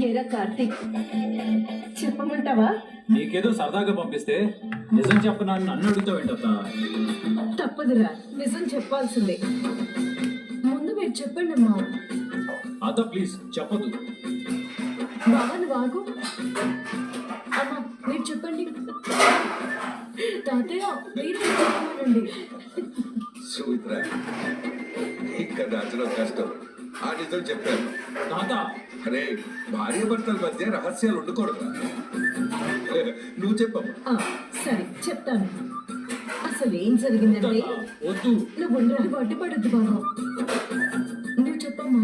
ఏరా కార్తీక్, చెప్పమంటావా? నీకేదో సరదాగా పంపిస్తే నిజం చెప్పనని నన్ను అడుగుతావేంటత్త? తప్పదురా, నిజం చెప్పాల్సిందే. ముందు మీరు చెప్పండి అమ్మా. అత్త ప్లీజ్ చెప్పదు. బావా నువ్వు ఆగు. అమ్మా మీరు చెప్పండి. తాతయ్య మీరు చెప్పండి. సుమిత్ర, ఇక్కడ దాచడం కష్టం. ఆ నిజం చెప్పాను. తాత అరే, భార్య భర్తల మధ్య రహస్యాలు ఉండకూడదు. నువ్వు చెప్పమ్మా. సరే చెప్తాను. అసలు ఏం జరిగిందంటే, వద్దు. నువ్వు ఉండడానికి అడ్డుపడద్దు బాబు. నువ్వు చెప్పమ్మా.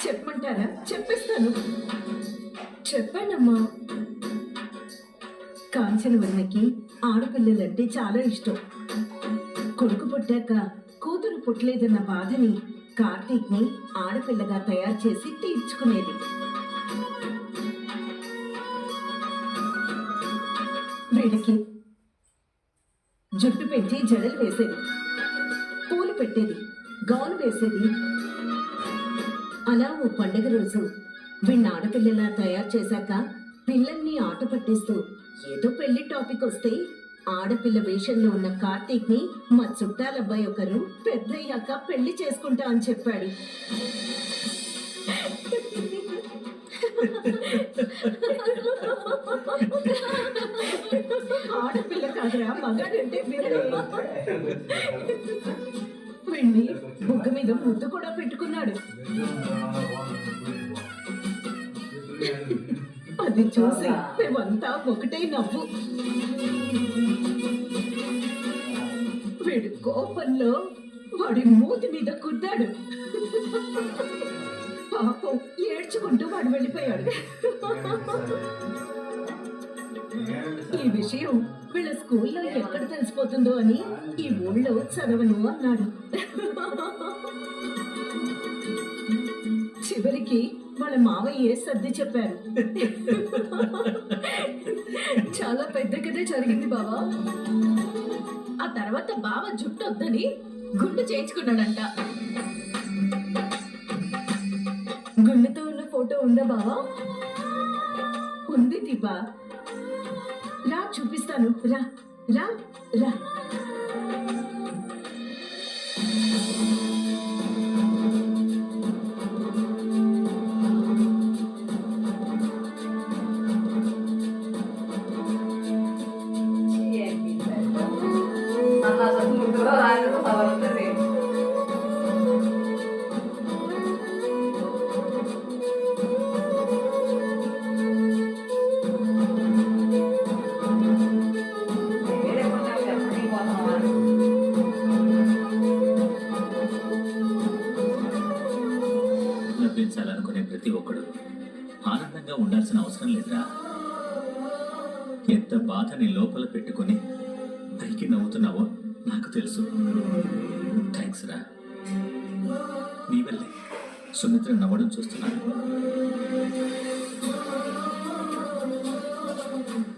చెప్పమంటారా? చెప్పేస్తాను. చెప్పండమ్మా. కాంచనవర్ణకి ఆడపిల్లలంటే చాలా ఇష్టం. కొడుకు పుట్టాక కూతురు పుట్టలేదన్న బాధని కార్తీక్ ని ఆడపిల్లగా తయారు చేసి తీర్చుకునేది. వీడికి జుట్టు పెంచి జడలు వేసేది, పూలు పెట్టేది, గౌను వేసేది. అలా ఓ పండుగ రోజు వీడిని ఆడపిల్లలా తయారు చేశాక పిల్లల్ని ఆట పట్టిస్తూ ఏదో పెళ్లి టాపిక్ వస్తే ఆడపిల్ల వేషంలో ఉన్న కార్తీక్ ని మా చుట్టాలబ్బాయి ఒకరు పెద్దయ్యాక పెళ్లి చేసుకుంటా అని చెప్పాడు. ఆడపిల్ల కాదురా, మగాడంటే వీణ్ణి బుగ్గ మీద ముద్దు కూడా పెట్టుకున్నాడు. అది చూసి మేమంతా ఒకటే నవ్వు. వీడు కోపంలో వాడి మూతి మీద కుద్దాడు. పాపం ఏడ్చుకుంటూ వాడు వెళ్ళిపోయాడు. ఈ విషయం వీళ్ళ స్కూల్లో ఎక్కడ తెలిసిపోతుందో అని ఈ ఊళ్ళో చదవను అన్నాడు. చివరికి వాళ్ళ మావయ్యే సర్ది చెప్పారు. చాలా పెద్ద కథే జరిగింది బావా. ఆ తర్వాత బావ జుట్టు వద్దని గుండు చేయించుకున్నాడంట. గుండెతో ఉన్న ఫోటో ఉందా బావా? ఉంది దీపా. రా చూపిస్తాను. రా రా రా. నవ్వించాలనుకునే ప్రతి ఒక్కడు ఆనందంగా ఉండాల్సిన అవసరం లేదురా. ఎంత బాధని లోపల పెట్టుకొని పైకి నవ్వుతున్నావో నాకు తెలుసు. థ్యాంక్స్ రా. నీ వల్లే సుమిత్ర నవ్వడం చూస్తున్నాను.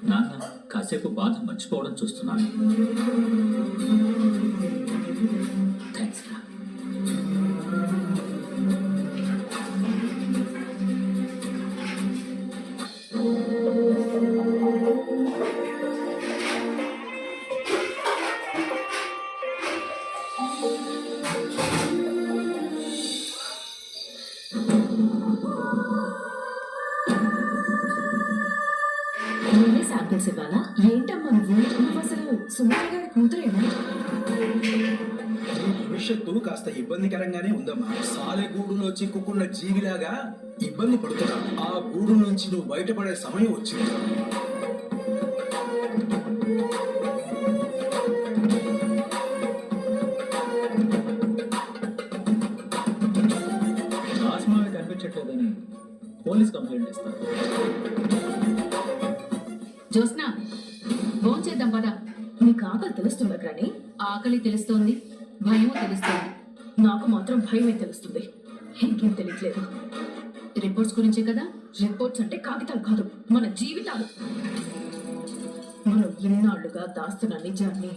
నాన్న కాసేపు బాధ మర్చిపోవడం చూస్తున్నాను. థ్యాంక్స్ రా. నేనే శాంపిల్స్ ఇవ్వాలా? ఏంటమ్మా నువ్వు అసలు సుమిత్ర గారి కూతురేనా? భవిష్యత్తు కాస్త ఇబ్బందికరంగానే ఉందమ్మా. సాలెగూడులో చిక్కుకున్న జీవిలాగా ఇబ్బంది పడుతున్నా. ఆ గూడు నుంచి నువ్వు బయటపడే సమయం వచ్చింది. రాజమావి కనిపించట్లేదని పోలీస్ కంప్లైంట్ ఇస్తాను. జోస్నా, ఫోన్ చేద్దాం పదా. నీకు ఆకలి తెలుస్తుందా? కానీ ఆకలి తెలుస్తోంది, భయము తెలుస్తోంది. నాకు మాత్రం భయమే తెలుస్తుంది. ఇంకేం తెలియట్లేదు. రిపోర్ట్స్ గురించే కదా. రిపోర్ట్స్ అంటే కాగితాలు కాదు, మన జీవితాలు. మనం ఇన్నాళ్లుగా దాస్తున్న నిజాన్ని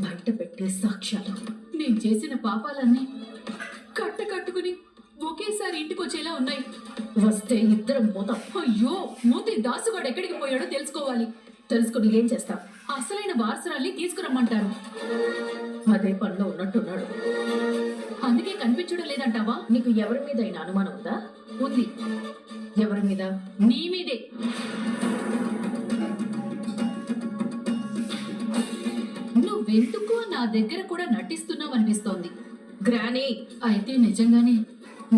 బయట పెట్టే సాక్ష్యాలు. నేను చేసిన పాపాలన్నీ కట్టుకుని ఒకేసారి ఇంటికి వచ్చేలా ఉన్నాయి. వస్తే ఇద్దరం పోతాం. అయ్యో, మూతి దాసుగాడు ఎక్కడికి పోయాడో తెలుసుకోవాలి. తెలుసుకుని ఏం చేస్తాం? అసలైన వారసురాల్ని తీసుకురమ్మంటారు. అదే పనిలో ఉన్నట్టున్నాడు. అందుకే కనిపించడం లేదంటావా? నీకు ఎవరి మీద అయినా అనుమానం ఉందా? ఉంది. ఎవరి మీద? నీ మీదే. నువ్వెందుకో నా దగ్గర కూడా నటిస్తున్నావు అనిపిస్తోంది. గ్రానీ, అయితే నిజంగానే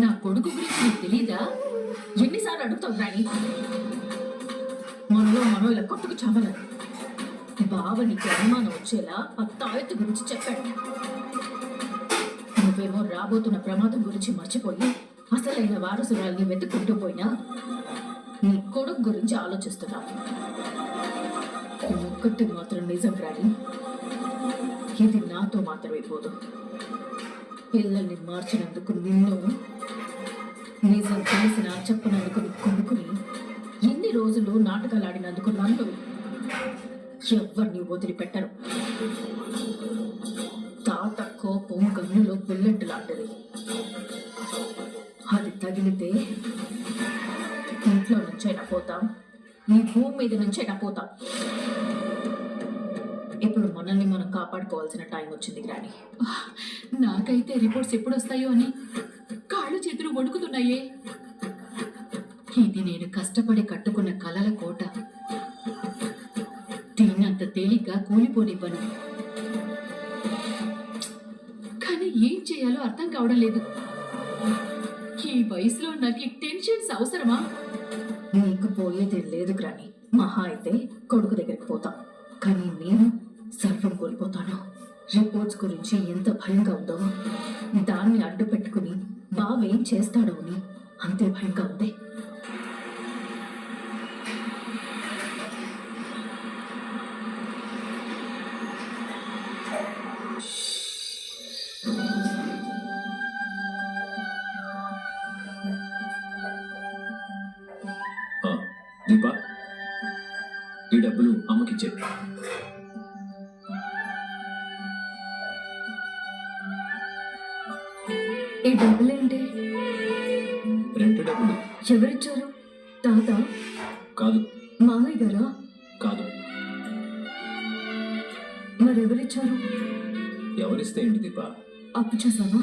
నా కొడుకు గురించి నీకు తెలీదా? ఎన్నిసార్లు అడుగుతావు గ్రానీ? మనలో ఇలా కొట్టుకు చావలేదు. బావ నీకు అనుమానం వచ్చేలా ఆ తాయెత్తు గురించి చెప్పాడు. నువ్వేమో రాబోతున్న ప్రమాదం గురించి మర్చిపోయి అసలైన వారసురాల్ని వెతుక్కుంటూ పోయినా నీ కొడుకు గురించి ఆలోచిస్తున్నావు. ఒక్కటి మాత్రం నిజం గ్రానీ, ఇది నాతో మాత్రమే పోదు. పిల్లల్ని మార్చినందుకు నిన్ను, నిజం తెలిసిన చెప్పనందుకు నీ కొడుకుని, ఎన్ని రోజులు నాటకాలు ఆడినందుకు నన్ను ఎవరిని వదిలిపెట్టరు. తాత కోపం గన్నులో బుల్లెట్ లాంటిది. అది తగిలితే ఇంట్లో నుంచైనా పోతాం, నీ భూమి మీద నుంచైనా పోతాం. ఇప్పుడు మనల్ని మనం కాపాడుకోవాల్సిన టైం వచ్చింది గ్రానీ. నాకైతే రిపోర్ట్స్ ఎప్పుడు వస్తాయో అని కాళ్ళు చేతులు వణుకుతున్నాయే. ఇది నేను కష్టపడి కట్టుకున్న కలల కోట. దీన్నంత తేలిగ్గా కూలిపోనివ్వను. కానీ ఏం చేయాలో అర్థం కావడం లేదు. ఈ వయసులో నాకు ఈ టెన్షన్స్ అవసరమా? నీకు పోయేది లేదు గ్రానీ. మహా అయితే కొడుకు దగ్గరికి పోతాం, కానీ నేను సర్వం కోల్పోతాను. రిపోర్ట్స్ గురించి ఎంత భయంగా ఉందో, దాన్ని అడ్డు పెట్టుకుని బావేం చేస్తాడో అని అంతే భయంగా ఉంది. దీపా, ఈ డబ్బులు అమ్మకిచ్చే. ఈ డబ్బులేంటి? రెంట్ డబ్బులు. ఎవరిచ్చారు? తాత? కాదు. మామయ్య గారా? కాదు. మరెవరిచ్చారు? ఎవరిస్తే ఏంటి దీపా? అప్పు చేశావా?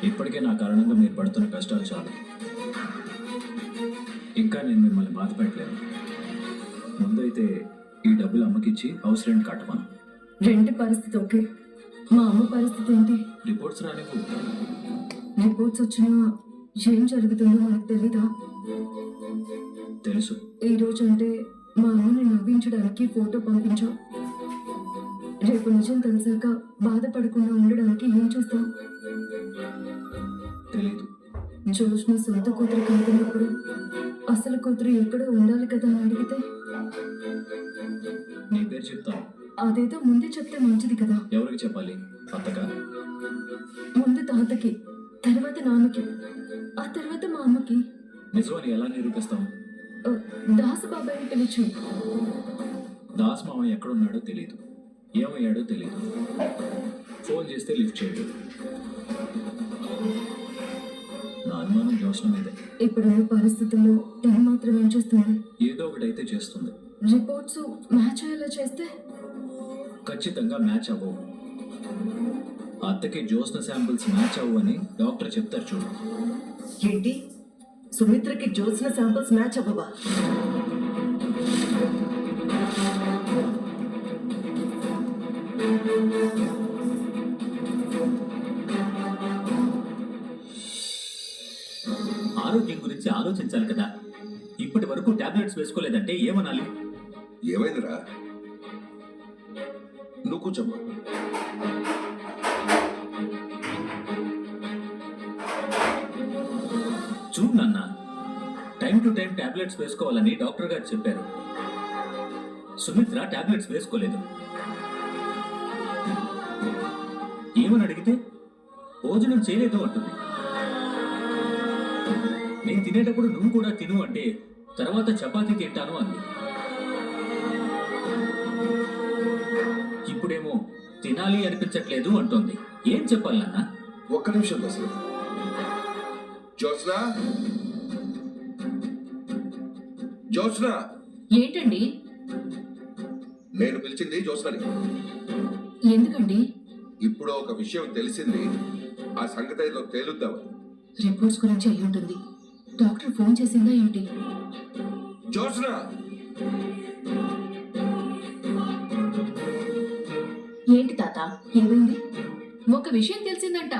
ఇప్పటికే నా కారణంగా మీరు పడుతున్న కష్టాలు చాలు. ఇంకా నేను మిమ్మల్ని బాధ పెట్టలేను. ముందైతే ఈ డబ్బులు అమ్మకిచ్చి హౌస్ రెంట్ కట్టమను. రెంట్ పరిస్థితి ఓకే, మా అమ్మ పరిస్థితి ఏంటి? రిపోర్ట్స్ రానివ్వు. రిపోర్ట్స్ వచ్చినా ఏం జరుగుతుందో మనకు తెలీదా? తెలుసు. ఈ రోజు అంటే మా అమ్మని నవ్వించడానికి ఫోటో పంపించాం. రేపు నిజం తెలిసాక బాధపడకుండా ఉండడానికి ఏం చేస్తాం? తెలీదు. జోష్ని సొంత కూతురు కంటున్నప్పుడు అసలు కూతురు ఎక్కడో ఉండాలి కదా అని అడిగితే నీ పేరు చెప్తాను. అదేదో ముందే చెప్తే మంచిది కదా. ఎవరికి చెప్పాలి? అత్తగా? ముందు తాతకి, తర్వాత నాన్నకి, ఆ తర్వాత మా అమ్మకి. నిజమని ఎలా నిరూపిస్తాం? దాసు బాబాయ్ని పిలిచు. దాస్ మామయ్య ఎక్కడున్నాడో తెలీదు, ఏమయ్యాడో తెలీదు. ఫోన్ చేస్తే లిఫ్ట్ చేయడు. నా అనుమానం జోష్న మీదే. ఇప్పుడున్న పరిస్థితుల్లో టైం మాత్రం ఏం చేస్తుంది? ఏదో ఒకటైతే చేస్తుంది. రిపోర్ట్స్ మ్యాచ్ అయ్యేలా చేస్తే ఖచ్చితంగా మ్యాచ్ అవ్వవు. అత్తకి జోష్న శాంపిల్స్ మ్యాచ్ అవ్వు అని డాక్టర్ చెప్తారు చూడు. ఏంటి? సుమిత్రకి జోత్స్న శాంపిల్స్ మ్యాచ్ అవ్వవా? ఆరోగ్యం గురించి ఆలోచించాలి కదా. ఇప్పటి వరకు టాబ్లెట్స్ వేసుకోలేదంటే ఏమనాలి? ఏమైందిరా? నువ్వు కూర్చోమ్మా. చూడు నాన్న, టైం టు టైం టాబ్లెట్స్ వేసుకోవాలని డాక్టర్ గారు చెప్పారు. సుమిత్ర టాబ్లెట్స్ వేసుకోలేదు. ఏమని అడిగితే భోజనం చేయలేదు అంటుంది. నేను తినేటప్పుడు నువ్వు కూడా తిను అంటే తర్వాత చపాతీ తింటాను అంది. ఇప్పుడేమో తినాలి అనిపించట్లేదు అంటోంది. ఏం చెప్పాలి నాన్న? ఒక్క నిమిషం దశరథ. జ్యోత్స్న, జ్యోత్స్న, ఏంటండి? నేను పిలిచింది జ్యోత్స్నని. ఎందుకండి? ఇప్పుడు ఒక విషయం తెలిసింది, ఆ సంగతి ఏదో తేలుద్దామని. రిపోర్ట్స్ గురించి అయి ఉంటుంది. డాక్టర్ ఫోన్ చేసిందా ఏంటి? జ్యోత్స్న, ఏంటి తాత, ఏమైంది? ఒక విషయం తెలిసిందంట.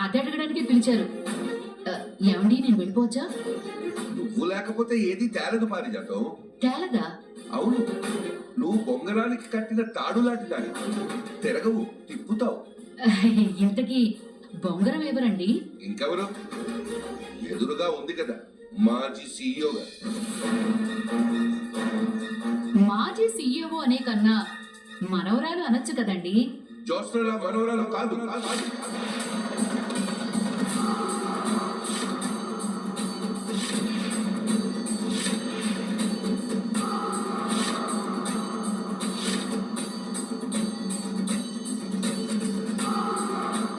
అది అడగడానికి పిలిచారు. ఏమండి, నేను వెళ్ళిపోవచ్చా? నువ్వు లేకపోతే ఏది తేలదు పారిజాతం. తేలదా? అవును, నువ్వు బొంగరానికి కట్టిన తాడు లాంటి దాని. తిరగవు, తిప్పుతావు. ఇంతకీ బొంగరం ఎవరండి? ఇంకెవరు? ఎదురుగా ఉంది కదా, మాజీ సీఈఓగా. మాజీ సీఈఓ అనే కన్నా మనవరాలు అనొచ్చు కదండి. జ్యోత్స్నల మనవరాలు కాదు.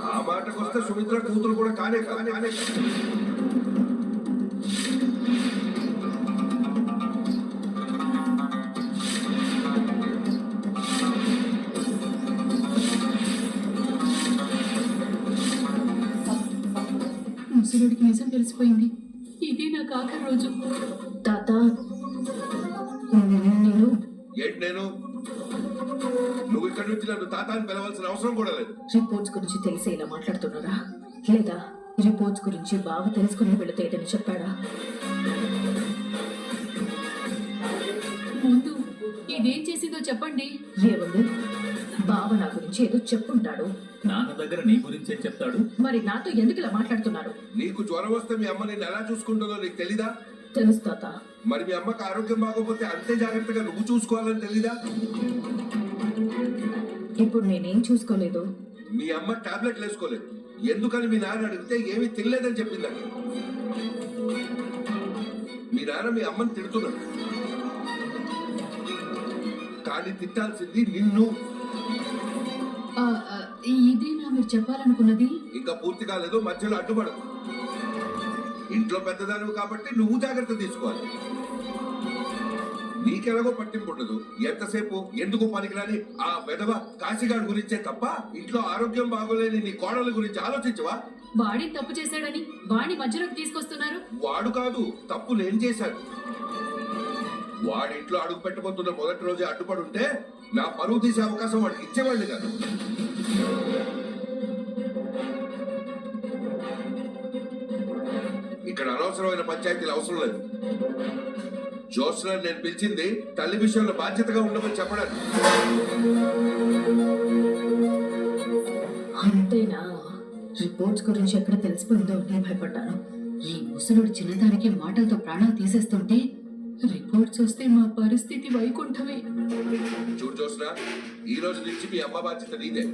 ఆ మాటకొస్తే సుమిత్ర కూతురు కూడా కానే కానే. ముసలుడికి నిజం తెలిసిపోయింది. ఇది నాకు ఆఖరి రోజు. తాత, నేను ఏంటి నేను? నువ్వు ఇక్కడి నుంచి నన్ను తాత అని పిలవాల్సిన అవసరం కూడా లేదు. రిపోర్ట్స్ గురించి తెలిసి ఇలా మాట్లాడుతున్నారా, లేదా రిపోర్ట్స్ గురించి బాగా తెలుసుకుని వెళితే ఏదని చెప్పాడా? ముందు ఇదేం చేసిందో చెప్పండి. ఏముంది, బావ నా గురించి ఏదో చెప్పుంటాడు. నాన్న దగ్గర నీ గురించే చెప్తాడు. మరి నాతో ఎందుకు ఇలా మాట్లాడుతున్నారు? నీకు జ్వరం వస్తే మీ అమ్మ నిన్ను ఎలా చూసుకుంటుందో నీకు తెలీదా? తెలుసు తాత. మరి మీ అమ్మకి ఆరోగ్యం బాగోపోతే అంతే జాగ్రత్తగా నువ్వు చూసుకోవాలని తెలీదా? ఇప్పుడు నేనేం చూసుకోలేదు. మీ అమ్మ టాబ్లెట్లు వేసుకోలేదు. ఎందుకని మీ నాన్న అడిగితే ఏమీ తినలేదని చెప్పిందని. మీ నాన్న మీ అమ్మని తిడుతున్నాడు, కానీ తిట్టాల్సింది నిన్ను. ఇదేనా మీరు చెప్పాలనుకున్నది? ఇంకా పూర్తి కాలేదు, మధ్యలో అడ్డుపడదు. ఇంట్లో పెద్దదానివి కాబట్టి నువ్వు జాగ్రత్త తీసుకోవాలి. నీకెలాగో పట్టింపు ఉండదు. ఎంతసేపు ఎందుకు పనికిరాని ఆ వెధవ కాశీగాడి గురించే తప్ప ఇంట్లో ఆరోగ్యం బాగోలేని నీ కోడల గురించి ఆలోచించవా? వాడి తప్పు చేశాడని వాడి మధ్యలోకి తీసుకొస్తున్నారు. వాడు కాదు, తప్పు నేను చేశాను. వాడింట్లో అడుగు పెట్టబోతున్న మొదటి రోజే అడ్డుపడి ఉంటే నా పరువు తీసే అవకాశం వాడికి ఇచ్చేవాడిని కాదు. ఇక్కడ అనవసరమైన పంచాయతీలు అవసరం లేదు. జ్యోత్స్న నేను పిలిచింది తల్లి విషయంలో బాధ్యతగా ఉండమని చెప్పడానికి. అంతేనా? రిపోర్ట్స్ గురించి ఎక్కడ తెలిసిపోయిందో నేను భయపడ్డాను. ఈ ముసలుడు చిన్నదానికి మాటలతో ప్రాణాలు తీసేస్తుంటే రిపోర్ట్స్ వస్తే మా పరిస్థితి వైకుంఠమే. చూడు జ్యోత్స్న, ఈ రోజు నుంచి మీ అమ్మ బాధ్యత నీదే.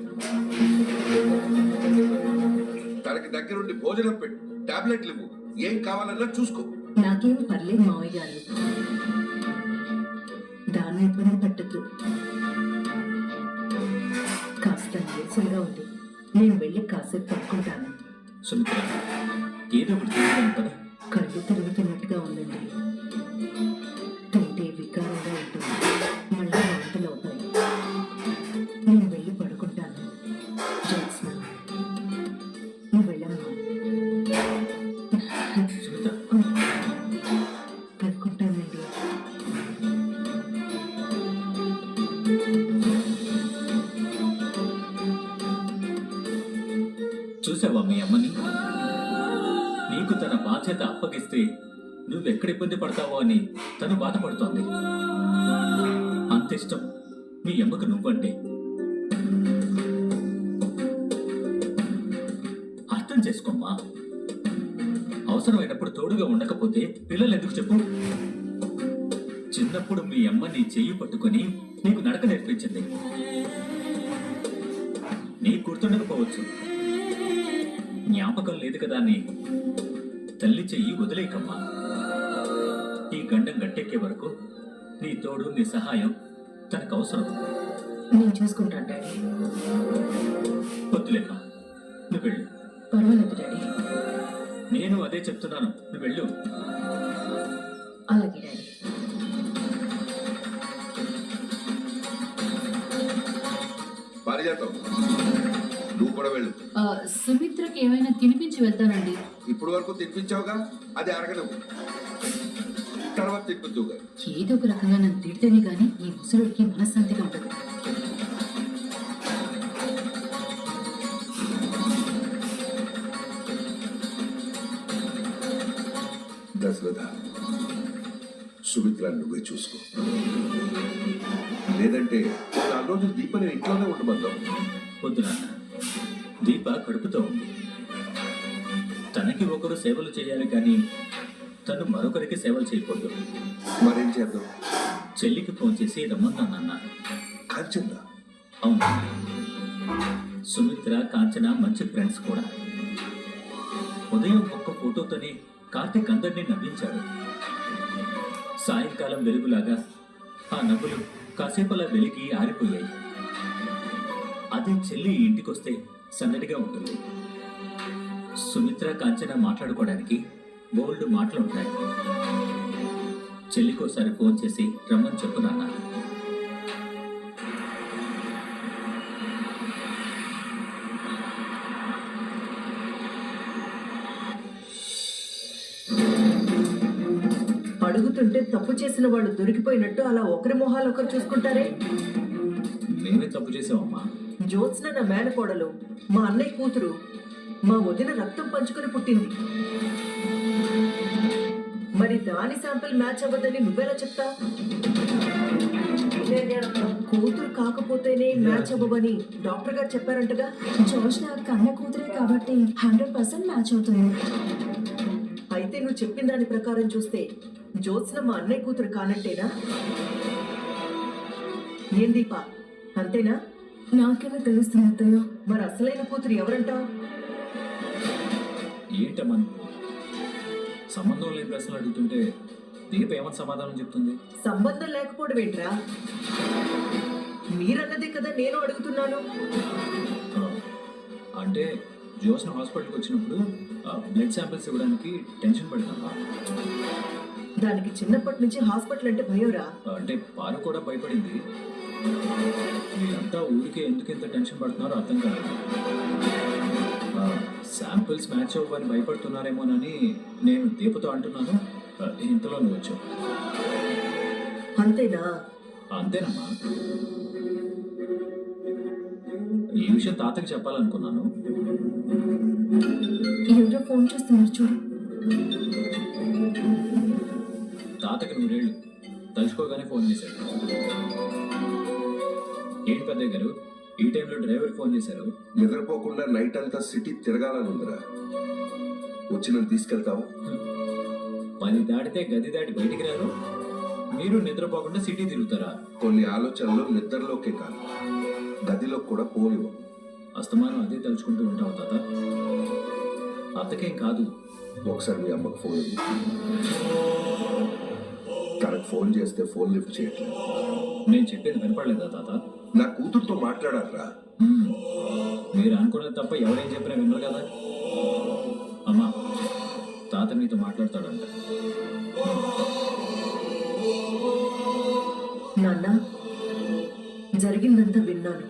తనకి దగ్గరుండి భోజనం పెట్టు, టాబ్లెట్లు ఇవ్వు, ఏం కావాలన్నా చూసుకో. నాకేం పర్లేదు మావయ్య గారు, దాని ఇబ్బంది పెట్టద్దు. కాస్త నీరసంగా ఉంది, నేను వెళ్ళి కాసేపు పడుకుంటాను. సుమిత్ర, ఏదో ఒకటి తీసుకుని పద. కళ్ళు తిరుగుతున్నట్టుగా ఉందండి. తింటే వికారంగా ఉంటుంది, మళ్ళీ వాంతులు అవుతాయి. నేను వెళ్ళి పడుకుంటాను. జ్యోత్స్న, నువ్వు వెళ్ళమ్మా. సుమిత్ర, పడుకుంటానండి. చూసావా మీ అమ్మని? నీకు తన బాధ్యత అప్పగిస్తే నువ్వెక్కడ ఇబ్బంది పడతావో అని తను బాధపడుతోంది. అంత ఇష్టం మీ అమ్మకు నువ్వంటే. అర్థం చేసుకోమ్మా. అవసరమైనప్పుడు తోడుగా ఉండకపోతే పిల్లలు ఎందుకు చెప్పు? చిన్నప్పుడు మీ అమ్మ నీ చెయ్యి పట్టుకొని నీకు నడక నేర్పించింది. నీకు గుర్తుండకపోవచ్చు, జ్ఞాపకం లేదు కదా అని తల్లి చెయ్యి వదిలేకమ్మా. గండం గట్టెక్కే వరకు నీ తోడు నీ సహాయం తనకు అవసరం. నేను చూసుకుంటాను డాడీ. వద్దులేమ్మా, నువ్వు వెళ్ళు. పర్వాలేదు డాడీ. నేను అదే చెప్తున్నాను, నువ్వు వెళ్ళు. అలాగే డాడీ. పారిజాతం, నువ్వు కూడా వెళ్ళు. సుమిత్రకి ఏమైనా తినిపించి వెళ్తానండి. ఇప్పుడు వరకు తినిపించావుగా, అది అరగదు. తర్వాత తినిపిద్దుగా. ఏదో ఒక రకంగా నన్ను తిడితేనే గాని ఈ ముసలుడికి మనశ్శాంతిగా ఉండదు. దశరథ, సుమిత్ర నువ్వే చూసుకో. లేదంటే 4 రోజులు దీప నేను ఇంట్లోనే ఉండమందాం. వద్దు నాన్న, దీప కడుపుతో ఉంది. తనకి ఒకరు సేవలు చేయాలి కానీ తను మరొకరికి సేవలు చేయకూడదు. మరేం చేద్దాం? చెల్లికి ఫోన్ చేసి రమ్మన్నానన్న. కాంచన్నా? అవును, సుమిత్ర కాంచన మంచి ఫ్రెండ్స్ కూడా. ఉదయం ఒక్క ఫోటోతోనే కార్తీక్ అందరినీ నవ్వించాడు. సాయంకాలం వెలుగులాగా ఆ నవ్వులు కాసేపలా వెలిగి ఆరిపోయాయి. అదే చెల్లి ఇంటికొస్తే సందడిగా ఉంటుంది. సుమిత్ర కాంచన మాట్లాడుకోవడానికి బోల్డ్ మాటలు ఉంటాయి. చెల్లికోసారి ఫోన్ చేసి రమ్మని చెప్పు నాన్న. అడుగుతుంటే తప్పు చేసిన వాళ్ళు దొరికిపోయినట్టు అలా ఒకరి మొహాలు ఒకరు చూసుకుంటారే. మేమే తప్పు చేసామమ్మా. జ్యోత్స్న నా మేనకోడలు, మా అన్నయ్య కూతురు, మా వదిన రక్తం పంచుకొని పుట్టింది. మరి దాని శాంపిల్ మ్యాచ్ అవ్వదని నువ్వెలా చెప్తా? కూతురు కాకపోతేనే మ్యాచ్ అవ్వవని డాక్టర్ గారు చెప్పారంటగా. జోష్న కన్న కూతురే కాబట్టి 100% మ్యాచ్ అవుతుంది. అయితే నువ్వు చెప్పిన దాని ప్రకారం చూస్తే జ్యోత్స్న మా అన్నయ్య కూతురు కానంటేనా? ఏం దీపా, అంతేనా? నాకెలా తెలుస్తుంది అత్తయ్య? మరి అసలైన కూతురు ఎవరంటావు? ఏంటమ్మా నువ్వు? సంబంధం లేని ప్రశ్నలు అడుగుతుంటే దీప ఏమని సమాధానం చెప్తుంది? సంబంధం లేకపోవడం ఏంట్రా? మీరన్నదే కదా నేను అడుగుతున్నాను. అంటే జోస్న హాస్పిటల్కి వచ్చినప్పుడు బ్లడ్ శాంపిల్స్ ఇవ్వడానికి టెన్షన్ పడిందమ్మా. దానికి చిన్నప్పటి నుంచి హాస్పిటల్ అంటే భయంరా. అంటే పారు కూడా భయపడింది. మీరంతా ఊరికే ఎందుకు ఇంత టెన్షన్ పడుతున్నారో అర్థం కాదు. శాంపిల్స్ మ్యాచ్ అవ్వని భయపడుతున్నారేమోనని నేను దీపతో అంటున్నాను. ఇంతలో నువ్వు వచ్చావు. అంతేనా? అంతేనమ్మా. ఈ విషయం తాతకి చెప్పాలనుకున్నాను. ఎవరో ఫోన్ చేస్తున్నారు చూడు. తాతకి 100 ఏళ్ళు తలుచుకోగానే ఫోన్ చేశారు. ఏంటి పెద్దయ్య గారు, ఈ టైంలో డ్రైవర్ ఫోన్ చేశారు? నిద్రపోకుండా నైట్ అంతా సిటీ తిరగాలని ఉందిరా. వచ్చి నన్ను తీసుకెళ్తావు? 10 దాటితే గది దాటి బయటికి రారు. మీరు నిద్రపోకుండా సిటీ తిరుగుతారా? కొన్ని ఆలోచనలు నిద్రలోకే కాదు, గదిలో కూడా పోనివ్వు. అస్తమానం అదే తలుచుకుంటూ ఉంటావు తాత. అత్తకేం కాదు. ఒకసారి మీ అమ్మకు ఫోన్ ఇవ్వు. తనకు ఫోన్ చేస్తే ఫోన్ లిఫ్ట్ చేయట్లేదు. నేను చెప్పేది వినపడలేదా తాత? నా కూతురుతో మాట్లాడారా? మీరు అనుకున్నది తప్ప ఎవరేం చెప్పినా వినరు కదా. అమ్మా, తాత మీతో మాట్లాడతాడంట. నాన్న, జరిగిందంతా విన్నాను.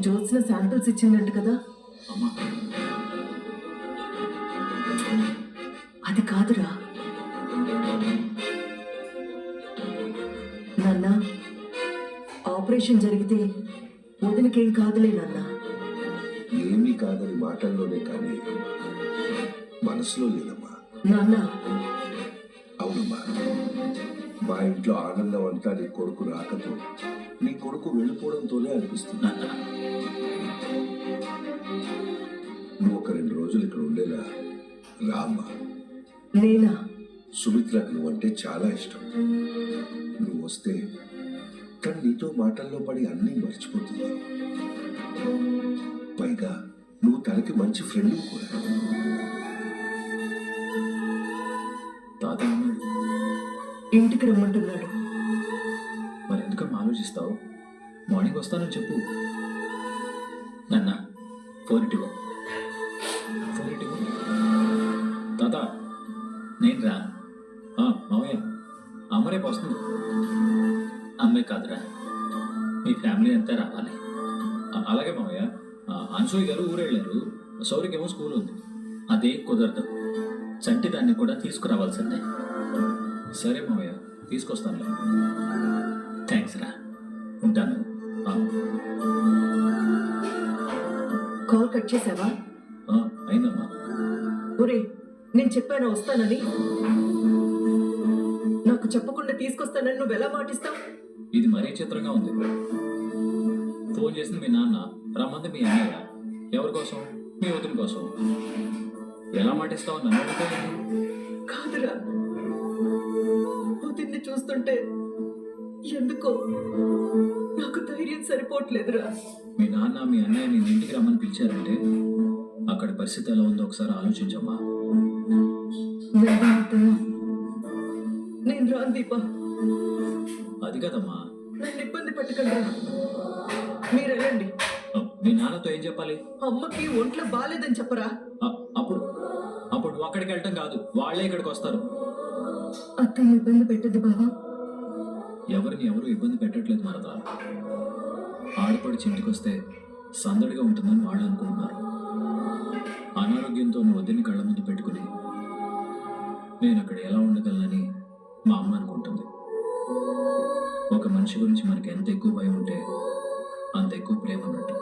జ్యోత్స్న శాంపిల్స్ ఇచ్చిందంట కదా. అమ్మా, అది కాదురా నాన్న. ఆపరేషన్ జరిగితే వదినకేం కాదులే నాన్న. ఏమీ కాదని మాటల్లోనే కానీ మనసులో లేదమ్మా. నాన్న, అవునమ్మా, మా ఇంట్లో ఆనందం అంతా నీ కొడుకు రాకతో, నీ కొడుకు వెళ్ళిపోవడంతోనే అనిపిస్తుంది. నాన్న, నువ్వు ఒక 2 రోజులు ఇక్కడ ఉండేలా రామ్మా. నేనా? సుమిత్రకు నువ్వంటే చాలా ఇష్టం. నువ్వు వస్తే తను నీతో మాటల్లో పడి అన్నీ మర్చిపోతుంది. పైగా నువ్వు తనకి మంచి ఫ్రెండ్ కూడా. తాత అన్నాడు. ఇంటికి రమ్మంటున్నాడు. మరి ఎందుకమ్మా ఆలోచిస్తావు? మార్నింగ్ వస్తానని చెప్పు. నాన్న ఫోన్ ఇటు తాత, నేను రా. మామయ్య, అమ్మ రేపు వస్తుంది. అమ్మే కాదురా, మీ ఫ్యామిలీ అంతా రావాలి. అలాగే మామయ్య. అన్సూయ్ గారు ఊరెళ్ళారు, సౌరికేమో స్కూల్ ఉంది. అదే కుదరదు. చంటి దాన్ని కూడా తీసుకురావాల్సిందే. సరే మామయ్య, తీసుకొస్తాను. థ్యాంక్స్ రా, ఉంటాను. కాల్ కట్ చేసావా? అయిందమ్మా. ఒరే, నేను చెప్పాను వస్తానని. నాకు చెప్పకుండా తీసుకొస్తానని నువ్వు ఎలా మాటిస్తావు? ఇది మరీ చిత్రంగా ఉంది. ఫోన్ చేసింది మీ నాన్న, రమ్మంది మీ అన్నయ్య. ఎవరి కోసం? మీ వదిన కోసం. ఎలా మాటిస్తావు నన్ను అడుగుతావు? కాదురా, వదిన్ని చూస్తుంటే ఎందుకో నాకు ధైర్యం సరిపోవట్లేదురా. మీ నాన్న మీ అన్నయ్య నేను ఇంటికి రమ్మని పిలిచారంటే అక్కడ పరిస్థితి ఎలా ఉందో ఒకసారి ఆలోచించమ్మా. వెళ్దాం అత్తయ్య. నేను రాను దీపా. అది కదమ్మా. నన్ను ఇబ్బంది పెట్టకండి. మీరు వెళ్ళండి. మీ నాన్నతో ఏం చెప్పాలి? అమ్మకి ఒంట్లో బాలేదని చెప్పరా? అప్పుడు అప్పుడు నువ్వు అక్కడికి వెళ్ళటం కాదు, వాళ్ళే ఇక్కడికి వస్తారు. అత్తయ్య ఇబ్బంది పెట్టద్దు బావా. ఎవరిని ఎవరు ఇబ్బంది పెట్టట్లేదు మరదా. ఆడపడి ఇంటికి వస్తే సందడిగా ఉంటుందని వాళ్ళు అనుకుంటున్నారు. అనారోగ్యంతో వద్దని కళ్ళ ముందు పెట్టుకుని నేను అక్కడ ఎలా ఉండగలనని మా అమ్మ అనుకుంటుంది. ఒక మనిషి గురించి మనకి ఎంత ఎక్కువ భయం ఉంటే అంత ఎక్కువ ప్రేమ ఉన్నట్టు.